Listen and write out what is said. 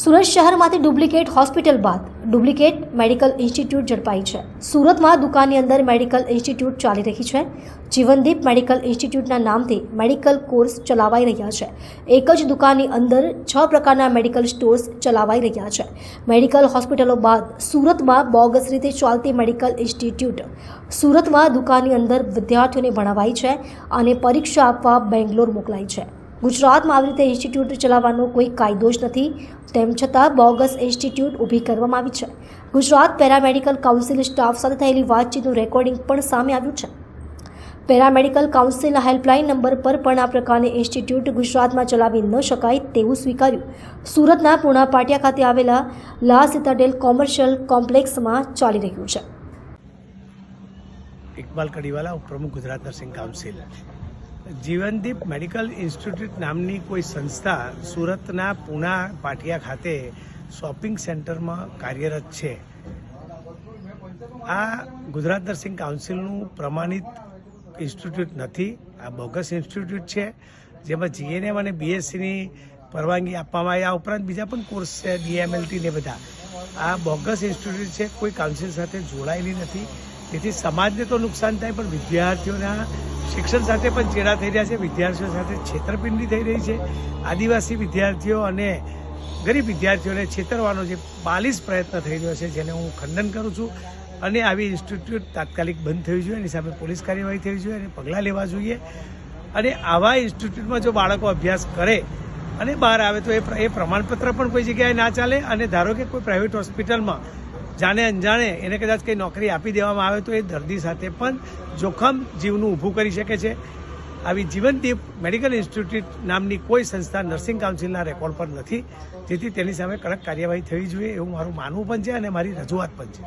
સુરત શહેરમાંથી duplicate hospital બાદ duplicate medical institute ઝડપાઈ છે। સુરતમાં દુકાનની અંદર મેડિકલ ઇન્સ્ટિટ્યૂટ ચાલી રહી છે। જીવનદીપ મેડિકલ ઇન્સ્ટિટ્યૂટના નામથી મેડિકલ કોર્સ ચલાવાઈ રહ્યા છે। એક જ દુકાનની અંદર 6 પ્રકારના મેડિકલ સ્ટોર્સ ચલાવાઈ રહ્યા છે। મેડિકલ હોસ્પિટલો બાદ સુરતમાં બોગસ રીતે ચાલતી મેડિકલ ઇન્સ્ટિટ્યૂટ સુરતમાં દુકાનની અંદર વિદ્યાર્થીઓને ભણાવાઈ છે અને પરીક્ષા આપવા બેંગ્લોર મોકલાઈ છે। ગુજરાતમાં આવી રીતે ઇન્સ્ટિટ્યૂટ ચલાવવાનો કોઈ કાયદો જ નથી, તેમ છતાં બોગસ ઇન્સ્ટિટ્યૂટ ઊભી કરવામાં આવી છે। ગુજરાત પેરામેડિકલ કાઉન્સિલ સ્ટાફ સાથે થયેલી વાતચીતનું રેકોર્ડિંગ પણ સામે આવ્યું છે। પેરામેડિકલ કાઉન્સિલના હેલ્પલાઇન નંબર પર પણ આ પ્રકારની ઇન્સ્ટિટ્યૂટ ગુજરાતમાં ચલાવી ન શકાય તેવું સ્વીકાર્યું। સુરતના પૂણા પાટિયા ખાતે આવેલા લા સિતાડેલ કોમર્શિયલ કોમ્પ્લેક્સમાં ચાલી રહ્યું છે। ઇકબાલ કડીવાલા, ઉપપ્રમુખ ગુજરાત નર્સિંગ કાઉન્સિલ। જીવનદીપ મેડિકલ ઇન્સ્ટિટ્યૂટ નામની કોઈ સંસ્થા સુરતના પૂણા પાટિયા ખાતે શોપિંગ સેન્ટરમાં કાર્યરત છે। આ ગુજરાત નર્સિંગ કાઉન્સિલનું પ્રમાણિત ઇન્સ્ટિટ્યૂટ નથી, આ બોગસ ઇન્સ્ટિટ્યૂટ છે, જેમાં જીએનએમ અને બીએસસીની પરવાનગી આપવામાં આવી। આ ઉપરાંત બીજા પણ કોર્સ છે, ડીએમએલટી ને બધા। આ બોગસ ઇન્સ્ટિટ્યૂટ છે, કોઈ કાઉન્સિલ સાથે જોડાયેલી નથી, તેથી સમાજને તો નુકસાન થાય, પણ વિદ્યાર્થીઓના શિક્ષણ સાથે પણ ચેડા થઈ રહ્યા છે, વિદ્યાર્થીઓ સાથે છેતરપિંડી થઈ રહી છે। આદિવાસી વિદ્યાર્થીઓ અને ગરીબ વિદ્યાર્થીઓને છેતરવાનો જે બાલિશ પ્રયત્ન થઈ રહ્યો છે, જેને હું ખંડન કરું છું અને આવી ઇન્સ્ટિટ્યૂટ તાત્કાલિક બંધ થવી જોઈએ, એની સામે પોલીસ કાર્યવાહી થવી જોઈએ અને પગલાં લેવા જોઈએ। અને આવા ઇન્સ્ટિટ્યૂટમાં જો બાળકો અભ્યાસ કરે અને બહાર આવે તો એ પ્રમાણપત્ર પણ કોઈ જગ્યાએ ના ચાલે। અને ધારો કે કોઈ પ્રાઇવેટ હોસ્પિટલમાં જાણે અંજાણે એને કદાચ કંઈ નોકરી આપી દેવામાં આવે તો એ દર્દી સાથે પણ જોખમ જીવનું ઊભું કરી શકે છે। આવી જીવનદીપ મેડિકલ ઇન્સ્ટિટ્યૂટ નામની કોઈ સંસ્થા નર્સિંગ કાઉન્સિલના રેકોર્ડ પર નથી, જેથી તેની સામે કડક કાર્યવાહી થવી જોઈએ એવું મારું માનવું પણ છે અને મારી રજૂઆત પણ છે।